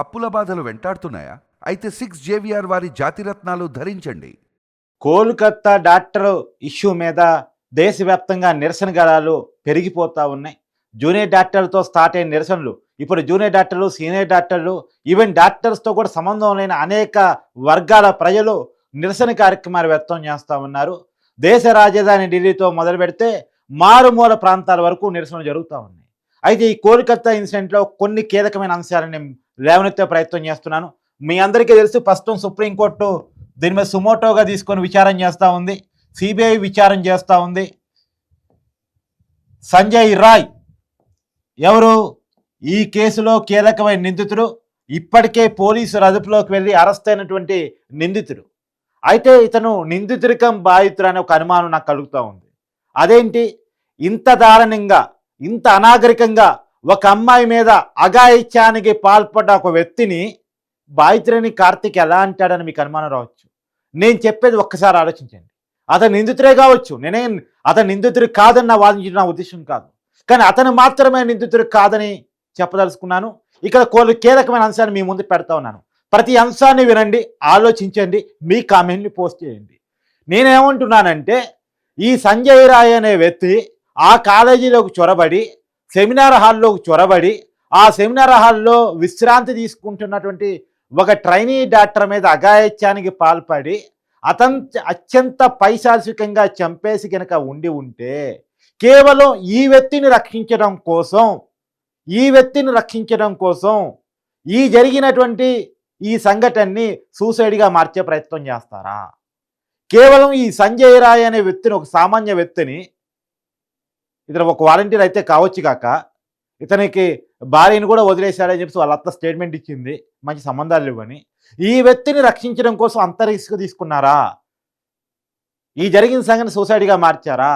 అప్పుల బాధలు వెంటాడుతున్నాయా? అయితే 6 జేవిఆర్ వారి జాతిరత్నాలు ధరించండి. కోల్కతా డాక్టర్ ఇష్యూ మీద దేశవ్యాప్తంగా నిరసన గళాలు పెరిగిపోతూ ఉన్నాయి. జూనియర్ డాక్టర్లతో స్టార్ట్ అయిన నిరసనలు ఇప్పుడు జూనియర్ డాక్టర్లు, సీనియర్ డాక్టర్లు, ఈవెన్ డాక్టర్స్తో కూడా సంబంధం లేని అనేక వర్గాల ప్రజలు నిరసన కార్యక్రమాలు వ్యక్తం చేస్తూ ఉన్నారు. దేశ రాజధాని ఢిల్లీతో మొదలు పెడితే మారుమూల ప్రాంతాల వరకు నిరసనలు జరుగుతూ ఉన్నాయి. అయితే ఈ కోల్కతా ఇన్సిడెంట్లో కొన్ని కీలకమైన అంశాలను నేను లేవనెత్తే ప్రయత్నం చేస్తున్నాను. మీ అందరికీ తెలుసు, ప్రస్తుతం సుప్రీంకోర్టు దీని మీద సుమోటోగా తీసుకొని విచారణ చేస్తూ ఉంది. సిబిఐ విచారణ చేస్తూ ఉంది. సంజయ్ రాయ్ ఎవరు? ఈ కేసులో కీలకమైన నిందితుడు, ఇప్పటికే పోలీసుల అదుపులోకి వెళ్ళి అరెస్ట్ అయినటువంటి నిందితుడు. అయితే ఇతను నిందితుడికం బాధితుడు అనే ఒక అనుమానం నాకు కలుగుతూ ఉంది. అదేంటి, ఇంత దారుణంగా, ఇంత అనాగరికంగా ఒక అమ్మాయి మీద అఘాయిత్యానికి పాల్పడ్డ ఒక వ్యక్తిని బాధితుడని కార్తీక్ ఎలా అంటాడని మీకు అనుమానం రావచ్చు. నేను చెప్పేది ఒక్కసారి ఆలోచించండి. అతను నిందితుడే కావచ్చు, నేనేం అతను నిందితుడు కాదని వాదించడం నా ఉద్దేశం కాదు, కానీ అతను మాత్రమే నిందితుడు కాదని చెప్పదలుచుకున్నాను. ఇక్కడ కీలకమైన అంశాన్ని మీ ముందు పెడతా ఉన్నాను. ప్రతి అంశాన్ని వినండి, ఆలోచించండి, మీ కామెంట్ని పోస్ట్ చేయండి. నేనేమంటున్నానంటే, ఈ సంజయ్ రాయ్ అనే వ్యక్తి ఆ కాలేజీలోకి చొరబడి, సెమినార్ హాల్లోకి చొరబడి, ఆ సెమినార్ హాల్లో విశ్రాంతి తీసుకుంటున్నటువంటి ఒక ట్రైనీ డాక్టర్ మీద అఘాయిత్యానికి పాల్పడి అత్యంత పైశాచికంగా చంపేసి కనుక ఉంటే కేవలం ఈ వ్యక్తిని రక్షించడం కోసం ఈ జరిగినటువంటి ఈ సంఘటనని సూసైడ్గా మార్చే ప్రయత్నం చేస్తారా? కేవలం ఈ సంజయ్ రాయ్ అనే వ్యక్తిని, ఒక సామాన్య వ్యక్తిని, ఇతను ఒక వాలంటీర్ అయితే కావచ్చు కాక ఇతనికి భార్యను కూడా వదిలేశాడని చెప్పి వాళ్ళ అత్త స్టేట్మెంట్ ఇచ్చింది, మంచి సంబంధాలు ఇవ్వని. ఈ వ్యక్తిని రక్షించడం కోసం అంత రిస్క్ తీసుకున్నారా? ఈ జరిగిన సంఘటన సూసైడ్గా మార్చారా?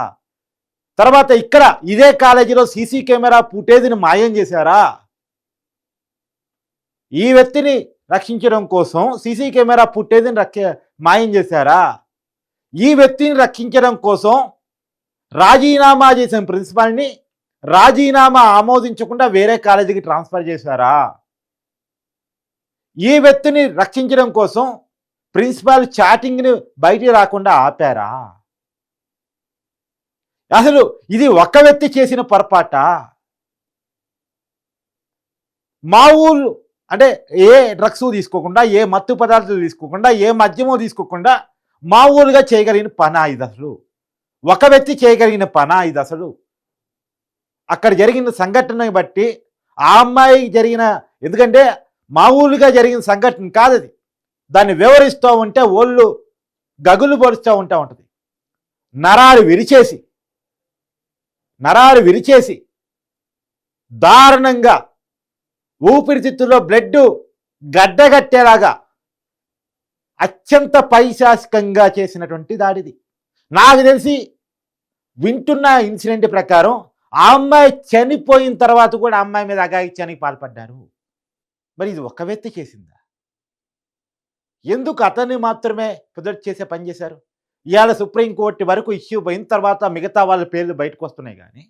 తర్వాత ఇక్కడ ఇదే కాలేజీలో సీసీ కెమెరా ఫుటేజ్ని మాయం చేశారా? ఈ వ్యక్తిని రక్షించడం కోసం సీసీ కెమెరా ఫుటేజ్ని మాయం చేశారా? ఈ వ్యక్తిని రక్షించడం కోసం రాజీనామా చేసిన ప్రిన్సిపాల్ని రాజీనామా ఆమోదించకుండా వేరే కాలేజీకి ట్రాన్స్ఫర్ చేశారా? ఈ వ్యక్తిని రక్షించడం కోసం ప్రిన్సిపాల్ చాటింగ్ని బయటికి రాకుండా ఆపారా? అసలు ఇది ఒక్క వ్యక్తి చేసిన పొరపాట? మామూలు అంటే ఏ డ్రగ్స్ తీసుకోకుండా, ఏ మత్తు పదార్థాలు తీసుకోకుండా, ఏ మద్యమో తీసుకోకుండా మామూలుగా చేయగలిగిన పనా ఇది? అసలు ఒక వ్యక్తి చేయగలిగిన పనా ఇది? అసలు అక్కడ జరిగిన సంఘటనని బట్టి ఆ అమ్మాయికి జరిగిన, ఎందుకంటే మామూలుగా జరిగిన సంఘటన కాదు అది, దాన్ని వివరిస్తూ ఉంటే ఒళ్ళు గగులు పొడుస్తూ ఉంటుంది. నరాలు విరిచేసి దారుణంగా ఊపిరితిత్తుల్లో బ్లడ్ గడ్డగట్టేలాగా అత్యంత పైశాచికంగా చేసినటువంటి దాడిది. నాకు తెలిసి వింటున్న ఇన్సిడెంట్ ప్రకారం ఆ అమ్మాయి చనిపోయిన తర్వాత కూడా ఆ అమ్మాయి మీద అఘాయిత్యానికి పాల్పడ్డారు. మరి ఇది ఒక వ్యక్తి చేసిందా? ఎందుకు అతన్ని మాత్రమే ప్రొజెక్ట్ చేసే పని చేశారు? ఇవాళ సుప్రీంకోర్టు వరకు ఇష్యూ పోయిన తర్వాత మిగతా వాళ్ళ పేర్లు బయటకు వస్తున్నాయి, కానీ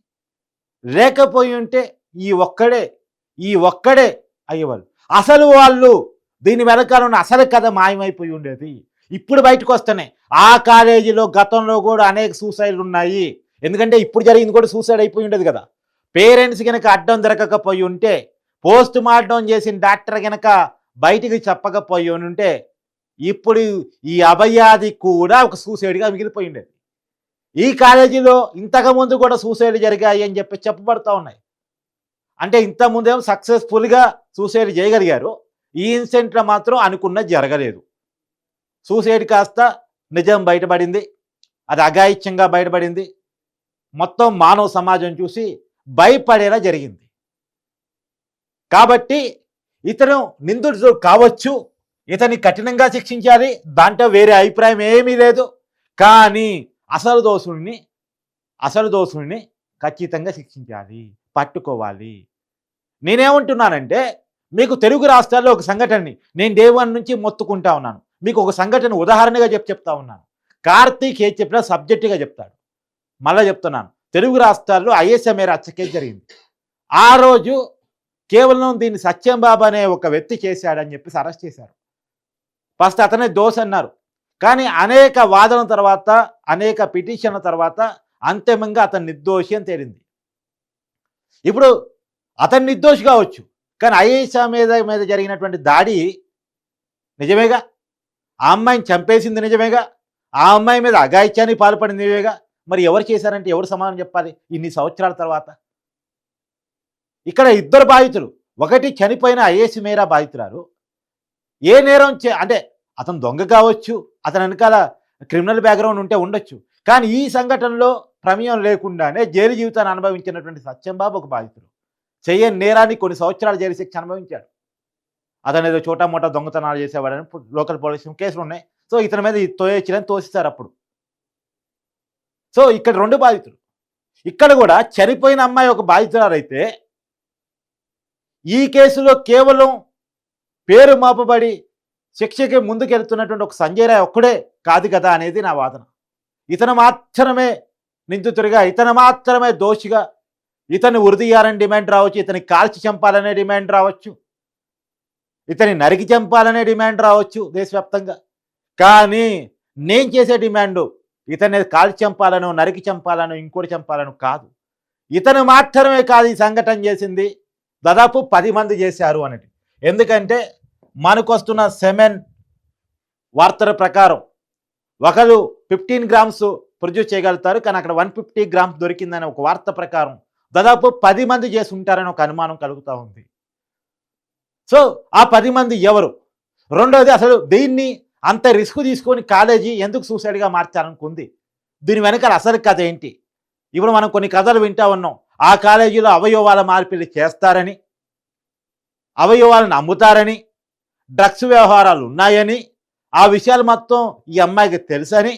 లేకపోయి ఉంటే ఈ ఒక్కడే అయ్యేవాళ్ళు. అసలు వాళ్ళు దీని వెనకాల ఉన్న అసలు కథ మాయమైపోయి ఉండేది. ఇప్పుడు బయటకు వస్తున్నాయి. ఆ కాలేజీలో గతంలో కూడా అనేక సూసైడ్లు ఉన్నాయి. ఎందుకంటే ఇప్పుడు జరిగింది కూడా సూసైడ్ అయిపోయి ఉండేది కదా. పేరెంట్స్ కనుక అడ్డం దొరకకపోయి ఉంటే, పోస్ట్ మార్టం చేసిన డాక్టర్ కనుక బయటికి చెప్పకపోయి ఉంటే, ఇప్పుడు ఈ అభయాది కూడా ఒక సూసైడ్గా మిగిలిపోయి ఉండేది. ఈ కాలేజీలో ఇంతకుముందు కూడా సూసైడ్ జరిగాయి అని చెప్పి చెప్పబడుతూ ఉన్నాయి. అంటే ఇంతకుముందేమో సక్సెస్ఫుల్గా సూసైడ్ చేయగలిగారు, ఈ ఇన్సిడెంట్లో మాత్రం అనుకున్నది జరగలేదు. సూసైడ్ కాస్త నిజం బయటపడింది, అది అఘాయిత్యంగా బయటపడింది. మొత్తం మానవ సమాజం చూసి భయపడేలా జరిగింది. కాబట్టి ఇతను నిందితుడు కావచ్చు, ఇతన్ని కఠినంగా శిక్షించాలి, దాంట్లో వేరే అభిప్రాయం ఏమీ లేదు. కానీ అసలు దోషుల్ని ఖచ్చితంగా శిక్షించాలి, పట్టుకోవాలి. నేనేమంటున్నానంటే, మీకు తెలుగు రాష్ట్రాల్లో ఒక సంఘటనని నేను డే 1 నుంచి మొత్తుకుంటా ఉన్నాను. మీకు ఒక సంఘటన ఉదాహరణగా చెప్తా ఉన్నాను. కార్తీక్ ఏది చెప్పినా సబ్జెక్టుగా చెప్తాడు. మళ్ళీ చెప్తున్నాను, తెలుగు రాష్ట్రాల్లో ఐఎస్ఎంఏ రచ్చ కేసు జరిగింది. ఆ రోజు కేవలం దీన్ని సత్యం బాబు అనే ఒక వ్యక్తి చేశాడని చెప్పేసి అరెస్ట్ చేశారు. ఫస్ట్ అతనే దోషి అన్నారు. కానీ అనేక వాదనల తర్వాత, అనేక పిటిషన్ల తర్వాత అంతిమంగా అతను నిర్దోషి అని తేలింది. ఇప్పుడు అతను నిర్దోషి కావచ్చు, కానీ అయేషా మీద జరిగినటువంటి దాడి నిజమేగా, ఆ అమ్మాయిని చంపేసింది నిజమేగా, ఆ అమ్మాయి మీద అఘాయిత్యానికి పాల్పడింది నిజమేగా. మరి ఎవరు చేశారంటే ఎవరు సమాధానం చెప్పాలి ఇన్ని సంవత్సరాల తర్వాత? ఇక్కడ ఇద్దరు బాధితులు, ఒకటి చనిపోయిన అయేషి మేరా బాధితురాలు. ఏ నేరం అంటే అతను దొంగ కావచ్చు, అతని వెనకాల క్రిమినల్ బ్యాక్గ్రౌండ్ ఉంటే ఉండొచ్చు, కానీ ఈ సంఘటనలో ప్రమేయం లేకుండానే జైలు జీవితాన్ని అనుభవించినటువంటి సత్యం బాబు ఒక బాధితుడు. చేయని నేరాన్ని కొన్ని సంవత్సరాలు జైలు శిక్ష అనుభవించాడు. అతను ఏదో చోటా మోటా దొంగతనాలు చేసేవాడని లోకల్ పోలీస్ కేసులు ఉన్నాయి. సో ఇతని మీద తోయొచ్చిలని తోసిస్తారు అప్పుడు. సో ఇక్కడ 2 బాధితులు. ఇక్కడ కూడా చనిపోయిన అమ్మాయి ఒక బాధితురాలైతే ఈ కేసులో కేవలం పేరు మాపబడి శిక్షకి ముందుకెళ్తున్నటువంటి ఒక సంజయ్ రాయ్ ఒక్కడే కాదు కదా అనేది నా వాదన. ఇతను మాత్రమే నిందితుడిగా, ఇతను మాత్రమే దోషిగా, ఇతన్ని ఉరిదీయాలని డిమాండ్ రావచ్చు, ఇతని కాల్చి చంపాలనే డిమాండ్ రావచ్చు, ఇతని నరికి చంపాలనే డిమాండ్ రావచ్చు దేశవ్యాప్తంగా. కానీ నేను చేసే డిమాండు ఇతన్ని కాల్చి చంపాలను, నరికి చంపాలను, ఇంకోటి చంపాలను కాదు. ఇతను మాత్రమే కాదు ఈ సంఘటన చేసింది, దాదాపు 10 మంది చేశారు అనేది. ఎందుకంటే మనకొస్తున్న సెమెన్ వార్తల ప్రకారం ఒకరు 15 గ్రామ్స్ ప్రొడ్యూస్ చేయగలుగుతారు, కానీ అక్కడ 150 గ్రామ్స్ దొరికిందని ఒక వార్త ప్రకారం దాదాపు 10 మంది చేసి ఉంటారని ఒక అనుమానం కలుగుతూ ఉంది. సో ఆ 10 మంది ఎవరు? రెండోది, అసలు దీన్ని అంత రిస్క్ తీసుకొని కాలేజీ ఎందుకు సూసైడ్గా మార్చాలనుకుంది? దీని వెనకాల అసలు కథ ఏంటి? ఇప్పుడు మనం కొన్ని కథలు వింటా ఉన్నాం. ఆ కాలేజీలో అవయవాల మార్పిడి చేస్తారని, అవయవాలను అమ్ముతారని, డ్రగ్స్ వ్యవహారాలు ఉన్నాయని, ఆ విషయాలు మొత్తం ఈ అమ్మాయికి తెలుసని,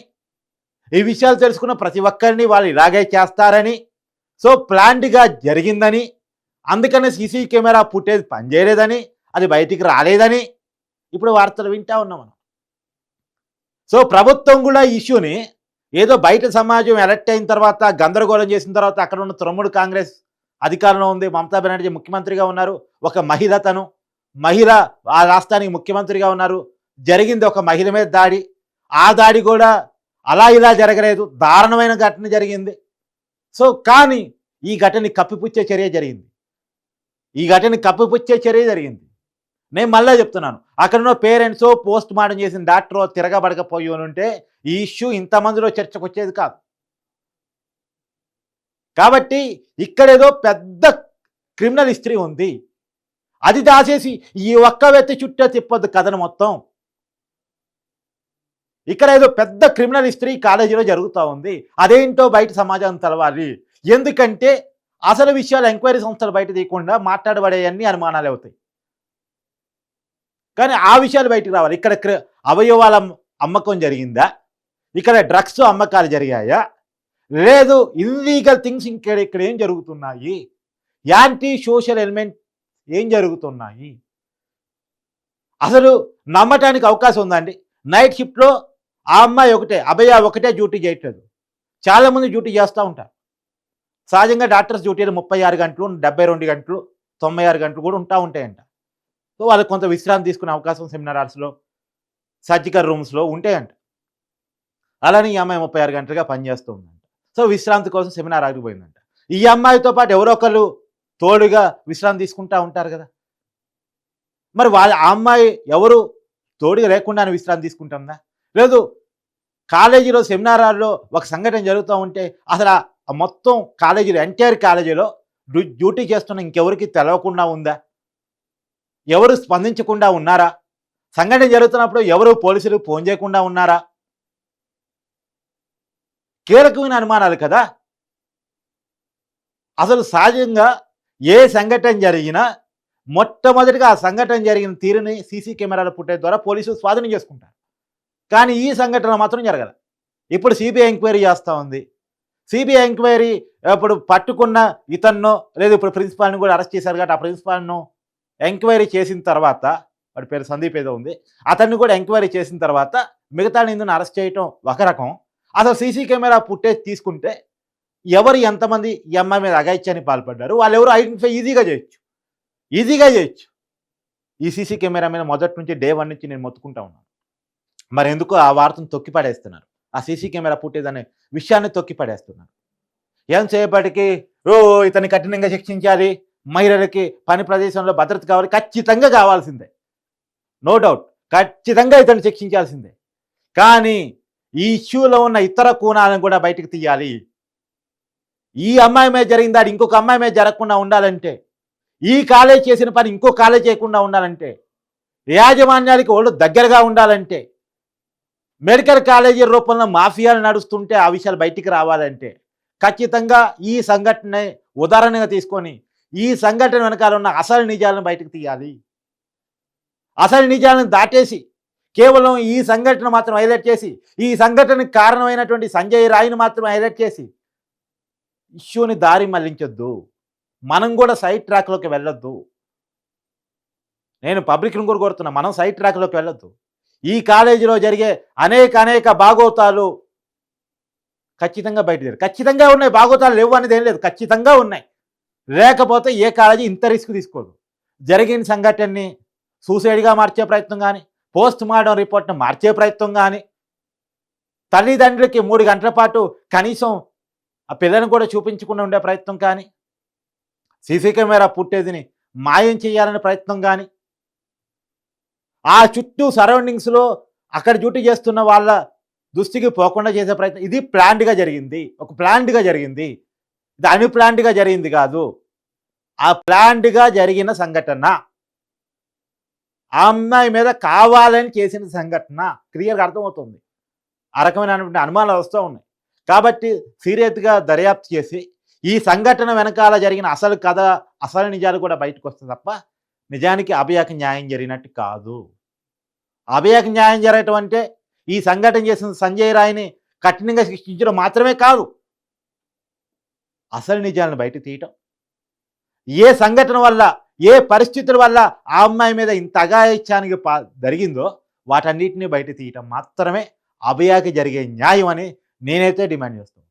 ఈ విషయాలు తెలుసుకున్న ప్రతి ఒక్కరిని వాళ్ళు ఇలాగే చేస్తారని, సో ప్లాన్డ్గా జరిగిందని, అందుకనే సీసీ కెమెరా ఫుటేజ్ పనిచేయలేదని, అది బయటికి రాలేదని ఇప్పుడు వార్తలు వింటా ఉన్నాం మనం. సో ప్రభుత్వం కూడా ఇష్యూని ఏదో బయట సమాజం ఎలక్ట్ అయిన తర్వాత గందరగోళం చేసిన తర్వాత అక్కడ ఉన్న తృణమూల్ కాంగ్రెస్ అధికారంలో ఉంది, మమతా బెనర్జీ ముఖ్యమంత్రిగా ఉన్నారు, ఒక మహిళ, తను మహిళ ఆ రాష్ట్రానికి ముఖ్యమంత్రిగా ఉన్నారు, జరిగింది ఒక మహిళ మీద దాడి. ఆ దాడి కూడా అలా ఇలా జరగలేదు, దారుణమైన ఘటన జరిగింది. సో కానీ ఈ ఘటనని కప్పిపుచ్చే చర్య జరిగింది, ఈ ఘటనని కప్పిపుచ్చే చర్య జరిగింది. నేను మళ్ళీ చెప్తున్నాను, అక్కడున్న పేరెంట్స్ పోస్ట్ మార్టం చేసిన డాక్టర్ తిరగబడకపోయి ఉంటే ఈ ఇష్యూ ఇంతమందిలో చర్చకు వచ్చేది కాదు. కాబట్టి ఇక్కడేదో పెద్ద క్రిమినల్ హిస్టరీ ఉంది, అది దాచేసి ఈ ఒక్క వ్యక్తి చుట్టూ తిప్పొద్దు కథను మొత్తం. ఇక్కడ ఏదో పెద్ద క్రిమినల్ హిస్టరీ కాలేజీలో జరుగుతూ ఉంది, అదేంటో బయట సమాజం తెలవాలి. ఎందుకంటే అసలు విషయాలు ఎంక్వైరీ సంస్థలు బయట తీయకుండా మాట్లాడబడేవన్నీ అనుమానాలు అవుతాయి, కానీ ఆ విషయాలు బయటకు రావాలి. ఇక్కడ అవయవాల అమ్మకం జరిగిందా, ఇక్కడ డ్రగ్స్ అమ్మకాలు జరిగాయా, లేదు ఇల్లీగల్ థింగ్స్ ఇక్కడ ఏం జరుగుతున్నాయి, యాంటీ సోషల్ ఎలిమెంట్ ఏం జరుగుతున్నాయి, అసలు నమ్మటానికి అవకాశం ఉందండి? నైట్ షిఫ్ట్లో ఆ అమ్మాయి అభయ ఒకటే డ్యూటీ చేయట్లేదు, చాలామంది డ్యూటీ చేస్తూ ఉంటారు. సహజంగా డాక్టర్స్ డ్యూటీలు 36 గంటలు, 72 గంటలు, 96 గంటలు కూడా ఉంటాయంట. సో వాళ్ళకి కొంత విశ్రాంతి తీసుకునే అవకాశం సెమినార్ హాల్స్లో, సర్జికల్ రూమ్స్లో ఉంటాయంట. అలానే ఈ అమ్మాయి 36 గంటలుగా పనిచేస్తూ ఉందంట. సో విశ్రాంతి కోసం సెమినార్ ఆగిపోయిందంట. ఈ అమ్మాయితో పాటు ఎవరో ఒకళ్ళు తోడుగా విశ్రాంతి తీసుకుంటూ ఉంటారు కదా, మరి ఆ అమ్మాయి ఎవరు తోడుగా లేకుండానే విశ్రాంతి తీసుకుంటుందా? లేదు, కాలేజీలో సెమినార్ హాల్లో ఒక సంఘటన జరుగుతూ ఉంటే అసలు ఆ మొత్తం కాలేజీలో, ఎంటైర్ కాలేజీలో డ్యూటీ చేస్తున్న ఇంకెవరికి తెలవకుండా ఉందా? ఎవరు స్పందించకుండా ఉన్నారా? సంఘటన జరుగుతున్నప్పుడు ఎవరు పోలీసులకు ఫోన్ చేయకుండా ఉన్నారా? కీలకమైన అనుమానాలు కదా. అసలు సహజంగా ఏ సంఘటన జరిగినా మొట్టమొదటిగా ఆ సంఘటన జరిగిన తీరుని సీసీ కెమెరాల ఫుటేజ్ ద్వారా పోలీసులు స్వాధీనం చేసుకుంటారు. కానీ ఈ సంఘటన మాత్రం జరగదు. ఇప్పుడు సిబిఐ ఎంక్వైరీ చేస్తూ ఉంది. సిబిఐ ఎంక్వైరీ ఇప్పుడు పట్టుకున్న ఇతన్నో, లేదు ఇప్పుడు ప్రిన్సిపాల్ని కూడా అరెస్ట్ చేశారు కాబట్టి ఆ ప్రిన్సిపాల్ను ఎంక్వైరీ చేసిన తర్వాత, వాడి పేరు సందీప్ ఏదో ఉంది, అతన్ని కూడా ఎంక్వైరీ చేసిన తర్వాత మిగతా నిందుని అరెస్ట్ చేయటం ఒక రకం. అసలు సీసీ కెమెరా ఫుటేజ్ తీసుకుంటే ఎవరు ఎంతమంది ఈ అమ్మాయి మీద అఘాయిత్యానికి పాల్పడ్డారు, వాళ్ళు ఎవరు ఐడెంటిఫై ఈజీగా చేయొచ్చు. ఈజీగా చేయొచ్చు. ఈ సీసీ కెమెరా మీద మొదటి నుంచి డే 1 నుంచి నేను మొత్తుకుంటా ఉన్నాను. మరి ఎందుకు ఆ వార్తను తొక్కి పడేస్తున్నారు? ఆ సీసీ కెమెరా ఫుటేజ్ అనే విషయాన్ని తొక్కి పడేస్తున్నారు. ఎంతసేపటికి ఇతన్ని కఠినంగా శిక్షించాలి, మహిళలకి పని ప్రదేశంలో భద్రత కావాలి, ఖచ్చితంగా కావాల్సిందే, నో డౌట్, ఖచ్చితంగా ఇతన్ని శిక్షించాల్సిందే. కానీ ఈ ఇష్యూలో ఉన్న ఇతర కోణాలను కూడా బయటకు తీయాలి. ఈ అమ్మాయి మీద జరిగిన దాడి ఇంకొక అమ్మాయి మీద జరగకుండా ఉండాలంటే, ఈ కాలేజ్ చేసిన పని ఇంకో కాలేజ్ చేయకుండా ఉండాలంటే, యాజమాన్యానికి వాళ్ళు దగ్గరగా ఉండాలంటే, మెడికల్ కాలేజీ రూపంలో మాఫియాలు నడుస్తుంటే ఆ విషయాలు బయటికి రావాలంటే ఖచ్చితంగా ఈ సంఘటన ఉదాహరణగా తీసుకొని ఈ సంఘటన వెనకాల ఉన్న అసలు నిజాలను బయటకు తీయాలి. అసలు నిజాలను దాటేసి కేవలం ఈ సంఘటన మాత్రం హైలైట్ చేసి, ఈ సంఘటనకు కారణమైనటువంటి సంజయ్ రాయ్ని మాత్రం హైలైట్ చేసి ఇష్యూని దారి మళ్లించొద్దు. మనం కూడా సైడ్ ట్రాక్లోకి వెళ్ళొద్దు. నేను పబ్లిక్ను కూడా కోరుతున్నా, మనం సైడ్ ట్రాక్లోకి వెళ్ళొద్దు. ఈ కాలేజీలో జరిగే అనేక భాగోతాలు ఖచ్చితంగా బయట ఖచ్చితంగా ఉన్నాయి. భాగోతాలు లేవు అనేది ఏం లేదు, ఖచ్చితంగా ఉన్నాయి. లేకపోతే ఏ కాలేజీ ఇంత రిస్క్ తీసుకోదు. జరిగిన సంఘటనని సూసైడ్గా మార్చే ప్రయత్నం కానీ, పోస్ట్ మార్టం రిపోర్ట్ని మార్చే ప్రయత్నం కానీ, తల్లిదండ్రులకి 3 గంటల పాటు కనీసం ఆ పిల్లని కూడా చూపించకుండా ఉండే ప్రయత్నం కానీ, సీసీ కెమెరా ఫుటేజ్ని మాయం చేయాలనే ప్రయత్నం కానీ, ఆ చుట్టూ సరౌండింగ్స్లో అక్కడ డ్యూటీ చేస్తున్న వాళ్ళ దృష్టికి పోకుండా చేసే ప్రయత్నం, ఇది ప్లాన్డ్గా జరిగింది. ఒక ప్లాన్డ్గా జరిగింది, ఇది అన్‌ప్లాన్డ్గా జరిగింది కాదు. ఆ ప్లాన్డ్గా జరిగిన సంఘటన, ఆ అమ్మాయి మీద కావాలని చేసిన సంఘటన క్లియర్గా అర్థమవుతుంది. ఆ రకమైనటువంటి అనుమానాలు వస్తూ ఉన్నాయి. కాబట్టి సీరియస్గా దర్యాప్తు చేసి ఈ సంఘటన వెనకాల జరిగిన అసలు కథ, అసలు నిజాలు కూడా బయటకు వస్తుంది తప్ప నిజానికి అభయకి న్యాయం జరిగినట్టు కాదు. అభయకి న్యాయం జరగటం అంటే ఈ సంఘటన చేసిన సంజయ్ రాయ్ని కఠినంగా శిక్షించడం మాత్రమే కాదు, అసలు నిజాలను బయట తీయటం, ఏ సంఘటన వల్ల, ఏ పరిస్థితుల వల్ల ఆ అమ్మాయి మీద ఇంత అఘాయిత్యానికి జరిగిందో వాటన్నిటిని బయట తీయటం మాత్రమే అభయకి జరిగే న్యాయం అని నేనైతే డిమాండ్ చేస్తాను.